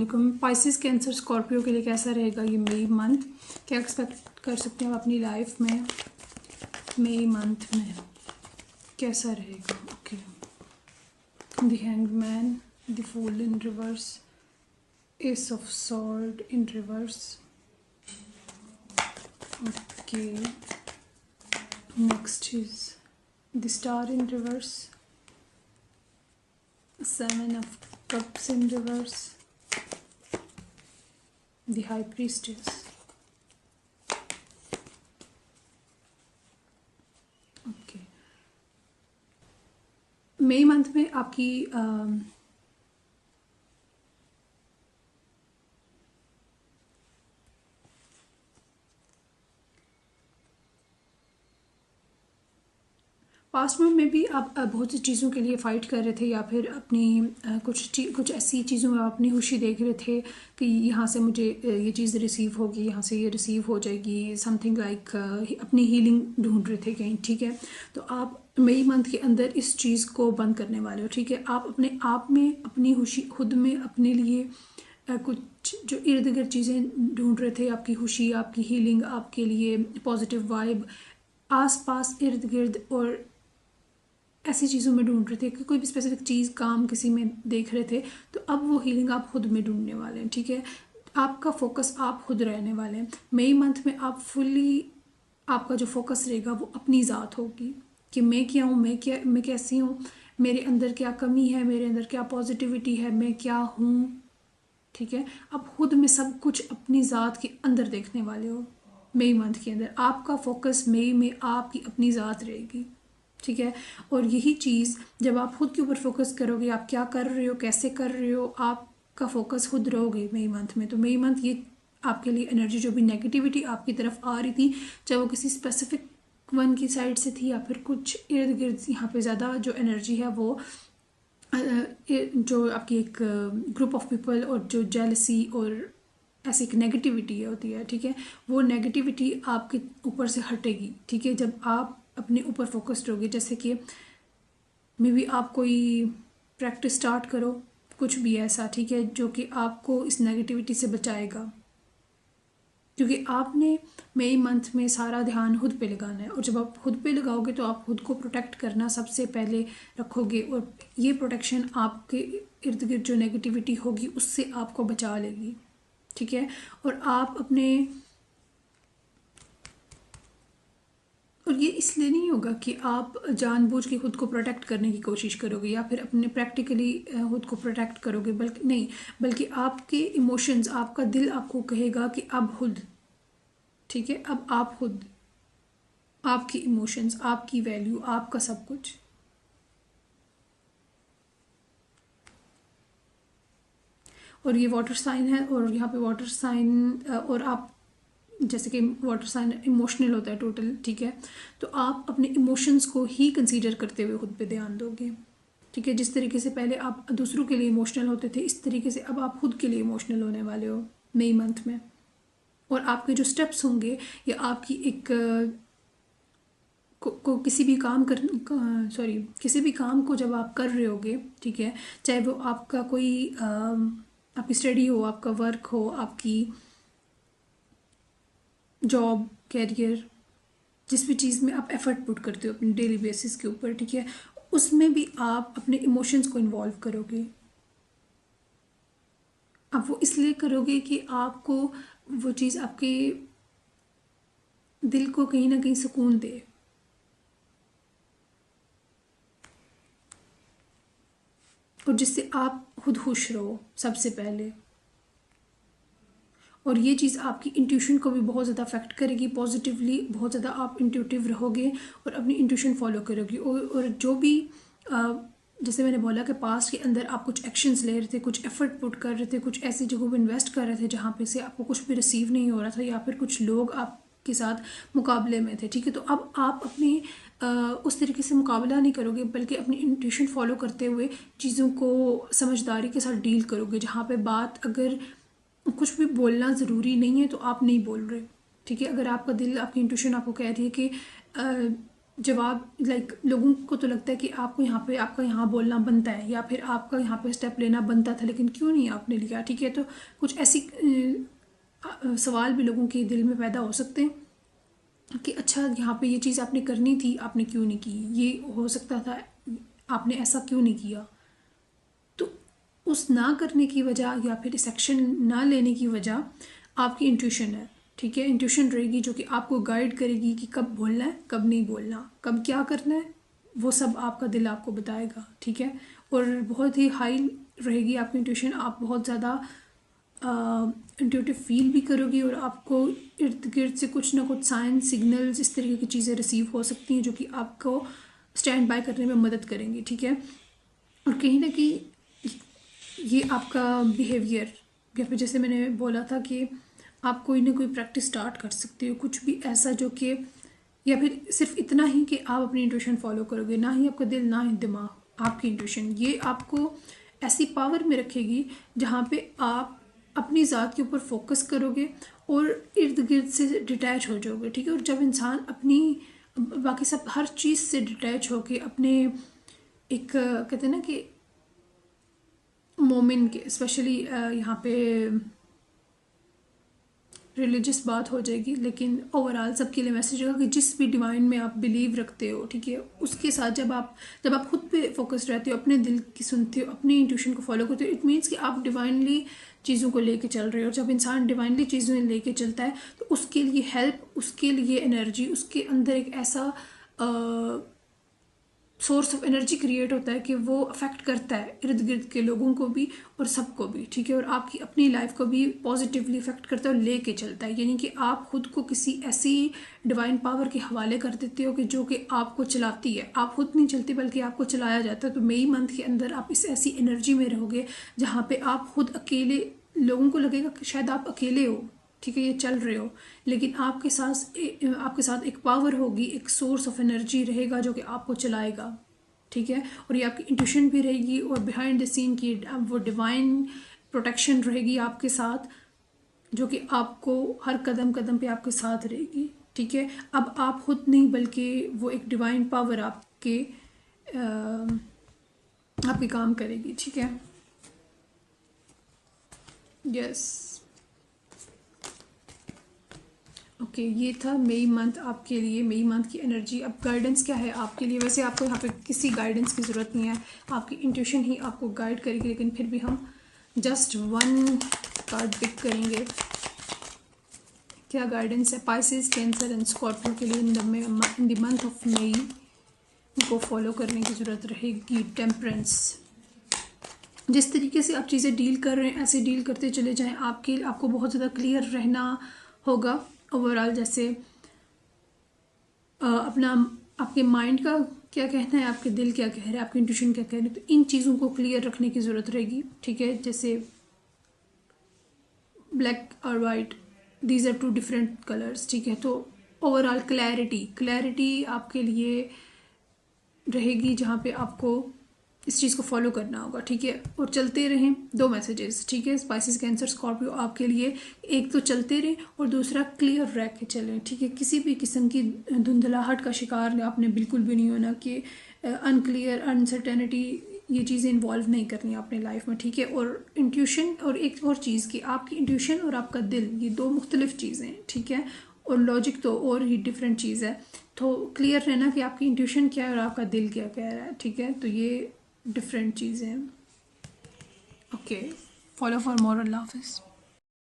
Pisces cancer Scorpio के लिए कैसा रहेगा ये मई मंथ, क्या एक्सपेक्ट कर सकते हैं आप अपनी लाइफ में मई मंथ में, कैसा रहेगा? Okay, the hanged man, the fool in reverse, ace of sword in reverse. Okay, next is the star in reverse, seven of cups in reverse, the high priestess. Okay, May month में आपकी past में भी आप बहुत सी चीज़ों के लिए fight कर रहे थे, या फिर अपनी कुछ ऐसी चीज़ों में आप अपनी खुशी देख रहे थे कि यहाँ से मुझे ये चीज़ रिसीव होगी, यहाँ से ये रिसीव हो जाएगी, समथिंग लाइक अपनी हीलिंग ढूंढ रहे थे कहीं। ठीक है, तो आप मई मंथ के अंदर इस चीज़ को बंद करने वाले हो। ठीक है, आप अपने आप में अपनी खुशी खुद में अपने लिए कुछ जो इर्द गिर्द चीज़ें ढूंढ रहे थे, आपकी खुशी, आपकी हीलिंग, आपके लिए पॉजिटिव वाइब आस पास इर्द गिर्द और ऐसी चीज़ों में ढूंढ रहे थे कि कोई भी स्पेसिफिक चीज़ काम किसी में देख रहे थे, तो अब वो हीलिंग आप खुद में ढूंढने वाले हैं। ठीक है, आपका फोकस आप खुद रहने वाले हैं मई मंथ में। आप फुल्ली, आपका जो फोकस रहेगा वो अपनी ज़ात होगी कि मैं क्या हूँ, मैं कैसी हूँ, मेरे अंदर क्या कमी है, मेरे अंदर क्या पॉजिटिविटी है, मैं क्या हूँ। ठीक है, आप खुद में सब कुछ अपनी ज़ात के अंदर देखने वाले हो मई मंथ के अंदर। आपका फोकस मई में आपकी अपनी ज़ात रहेगी। ठीक है, और यही चीज़ जब आप खुद के ऊपर फोकस करोगे, आप क्या कर रहे हो, कैसे कर रहे हो, आपका फोकस खुद रहोगे मई मंथ में। तो मई मंथ ये आपके लिए एनर्जी, जो भी नेगेटिविटी आपकी तरफ आ रही थी, चाहे वो किसी स्पेसिफिक वन की साइड से थी या फिर कुछ इर्द गिर्द, यहाँ पे ज़्यादा जो एनर्जी है वो जो आपकी एक ग्रुप ऑफ पीपल और जो जेलसी और ऐसी एक नेगेटिविटी होती है। ठीक है, वो नेगेटिविटी आपके ऊपर से हटेगी। ठीक है, जब आप अपने ऊपर फोकस्ड रहोगे, जैसे कि मे बी आप कोई प्रैक्टिस स्टार्ट करो, कुछ भी ऐसा। ठीक है, जो कि आपको इस नेगेटिविटी से बचाएगा, क्योंकि आपने मई मंथ में सारा ध्यान खुद पे लगाना है। और जब आप खुद पे लगाओगे तो आप खुद को प्रोटेक्ट करना सबसे पहले रखोगे, और ये प्रोटेक्शन आपके इर्द गिर्द जो नेगेटिविटी होगी उससे आपको बचा लेगी। ठीक है, और आप अपने, और ये इसलिए नहीं होगा कि आप जानबूझ के खुद को प्रोटेक्ट करने की कोशिश करोगे या फिर अपने प्रैक्टिकली खुद को प्रोटेक्ट करोगे, बल्कि नहीं, बल्कि आपके इमोशंस, आपका दिल आपको कहेगा कि अब खुद, ठीक है, अब आप खुद, आपकी इमोशंस, आपकी वैल्यू, आपका सब कुछ। और ये वाटर साइन है, और यहाँ पे वाटर साइन, और आप जैसे कि वाटर साइन इमोशनल होता है टोटल। ठीक है, तो आप अपने इमोशंस को ही कंसीडर करते हुए खुद पे ध्यान दोगे। ठीक है, जिस तरीके से पहले आप दूसरों के लिए इमोशनल होते थे, इस तरीके से अब आप खुद के लिए इमोशनल होने वाले हो मई मंथ में। और आपके जो स्टेप्स होंगे, या आपकी एक को किसी भी काम कर किसी भी काम को जब आप कर रहे होगे, ठीक है, चाहे वो आपका कोई आपकी स्टडी हो, आपका वर्क हो, आपकी जॉब, कैरियर, जिस भी चीज़ में आप एफर्ट पुट करते हो अपनी डेली बेसिस के ऊपर, ठीक है, उसमें भी आप अपने इमोशंस को इन्वॉल्व करोगे। आप वो इसलिए करोगे कि आपको वो चीज़ आपके दिल को कहीं ना कहीं सुकून दे, और जिससे आप खुद खुश रहो सबसे पहले। और ये चीज़ आपकी इंट्यूशन को भी बहुत ज़्यादा अफेक्ट करेगी पॉजिटिवली। बहुत ज़्यादा आप इंट्यूटिव रहोगे और अपनी इंट्यूशन फॉलो करोगे। और जो भी जैसे मैंने बोला कि पास्ट के अंदर आप कुछ एक्शंस ले रहे थे, कुछ एफर्ट पुट कर रहे थे, कुछ ऐसी जगहों पर इन्वेस्ट कर रहे थे जहाँ पे से आपको कुछ भी रिसीव नहीं हो रहा था, या फिर कुछ लोग आपके साथ मुकाबले में थे। ठीक है, तो अब आप अपनी उस तरीके से मुकाबला नहीं करोगे, बल्कि अपनी इंट्यूशन फॉलो करते हुए चीज़ों को समझदारी के साथ डील करोगे। जहाँ पे बात, अगर कुछ भी बोलना ज़रूरी नहीं है तो आप नहीं बोल रहे। ठीक है, अगर आपका दिल, आपकी इंट्यूशन आपको कह रही है कि जवाब लाइक लोगों को तो लगता है कि आपको यहाँ पे आपका यहाँ बोलना बनता है या फिर आपका यहाँ पे स्टेप लेना बनता था, लेकिन क्यों नहीं आपने लिया, ठीक है। तो कुछ ऐसी सवाल भी लोगों के दिल में पैदा हो सकते हैं कि अच्छा यहाँ पे ये चीज़ आपने करनी थी, आपने क्यों नहीं की, ये हो सकता था, आपने ऐसा क्यों नहीं किया। तो उस ना करने की वजह या फिर इस एक्शन ना लेने की वजह आपकी इंट्यूशन है, ठीक है। इंट्यूशन रहेगी जो कि आपको गाइड करेगी कि कब बोलना है, कब नहीं बोलना, कब क्या करना है, वो सब आपका दिल आपको बताएगा, ठीक है। और बहुत ही हाई रहेगी आपकी इंट्यूशन, आप बहुत ज़्यादा इंट्यूटिव फील भी करोगी और आपको इर्द गिर्द से कुछ ना कुछ साइन सिग्नल्स इस तरीके की चीज़ें रिसीव हो सकती हैं जो कि आपको स्टैंड बाय करने में मदद करेंगी, ठीक है। और कहीं ना कहीं ये आपका बिहेवियर, या फिर जैसे मैंने बोला था कि आप कोई ना कोई प्रैक्टिस स्टार्ट कर सकते हो, कुछ भी ऐसा जो कि, या फिर सिर्फ इतना ही कि आप अपनी इंट्यूशन फॉलो करोगे, ना ही आपका दिल ना ही दिमाग, आपकी इंट्यूशन, ये आपको ऐसी पावर में रखेगी जहाँ पे आप अपनी ज़ात के ऊपर फोकस करोगे और इर्द गिर्द से डिटैच हो जाओगे, ठीक है। और जब इंसान अपनी बाकी सब हर चीज़ से डिटैच होके अपने एक कहते हैं ना कि मोमेंट के, स्पेशली यहाँ पे रिलीजियस बात हो जाएगी, लेकिन ओवरऑल सबके लिए मैसेज होगा कि जिस भी डिवाइन में आप बिलीव रखते हो, ठीक है, उसके साथ जब आप खुद पे फोकस्ड रहते हो, अपने दिल की सुनते हो, अपनी इंट्यूशन को फॉलो करते हो, इट मीन्स कि आप डिवाइनली चीज़ों को लेके चल रहे हो। जब इंसान डिवाइनली चीज़ों लेके चलता है तो उसके लिए हेल्प, उसके लिए एनर्जी, उसके अंदर एक ऐसा सोर्स ऑफ एनर्जी क्रिएट होता है कि वो अफेक्ट करता है इर्द गिर्द के लोगों को भी और सबको भी, ठीक है। और आपकी अपनी लाइफ को भी पॉजिटिवली अफेक्ट करता है और लेके चलता है, यानी कि आप खुद को किसी ऐसी डिवाइन पावर के हवाले कर देते हो कि जो कि आपको चलाती है। आप खुद नहीं चलती बल्कि आपको चलाया जाता है। तो मई मंथ के अंदर आप इस ऐसी एनर्जी में रहोगे जहाँ पे आप खुद अकेले, लोगों को लगेगा कि शायद आप अकेले हो, ठीक है, ये चल रहे हो, लेकिन आपके साथ एक पावर होगी, एक सोर्स ऑफ एनर्जी रहेगा जो कि आपको चलाएगा, ठीक है। और ये आपकी इंट्यूशन भी रहेगी और बिहाइंड द सीन की वो डिवाइन प्रोटेक्शन रहेगी आपके साथ, जो कि आपको हर कदम कदम पे आपके साथ रहेगी, ठीक है। अब आप खुद नहीं बल्कि वो एक डिवाइन पावर आपके काम करेगी, ठीक है। यस, ओके, ये था मई मंथ आपके लिए, मई मंथ की एनर्जी। अब गाइडेंस क्या है आपके लिए? वैसे आपको यहाँ पे किसी गाइडेंस की ज़रूरत नहीं है, आपकी इंट्यूशन ही आपको गाइड करेगी, लेकिन फिर भी हम जस्ट वन कार्ड पिक करेंगे। क्या गाइडेंस है पाइसेस, कैंसर एंड स्कॉर्पियो के लिए in the month of May? को फॉलो करने की ज़रूरत रहेगी। टेम्परेंस, जिस तरीके से आप चीज़ें डील कर रहे हैं ऐसे डील करते चले जाएं। आपको बहुत ज़्यादा क्लियर रहना होगा ओवरऑल, जैसे आपके माइंड का क्या कहना है, आपके दिल क्या कह रहे हैं, आपकी इंट्यूशन क्या कह रहे हैं, तो इन चीज़ों को क्लियर रखने की ज़रूरत रहेगी, ठीक है। जैसे ब्लैक और white, these are two different colours, ठीक है। तो ओवरऑल क्लैरिटी आपके लिए रहेगी जहाँ पे आपको इस चीज़ को फॉलो करना होगा, ठीक है। और चलते रहें, दो मैसेजेस, ठीक है, स्पाइसेस कैंसर स्कॉर्पियो आपके लिए। एक तो चलते रहें और दूसरा क्लियर रह के चलें, ठीक है। किसी भी किस्म की धुंधलाहट का शिकार आपने बिल्कुल भी नहीं होना कि अनक्लियर, अनसर्टेनिटी, ये चीज़ें इन्वॉल्व नहीं करनी अपने लाइफ में, ठीक है। और इंट्यूशन, और एक और चीज़ कि आपकी इंट्यूशन और आपका दिल, ये दो मुख्तलिफ चीज़ें हैं, ठीक है। और लॉजिक तो और ही डिफरेंट चीज़ है। तो क्लियर रहना कि आपकी इंट्यूशन क्या है और आपका दिल क्या कह रहा है, ठीक है। तो ये डिफरेंट चीज़ें हैं। Okay, follow for more. अल्लाह हाफिज़।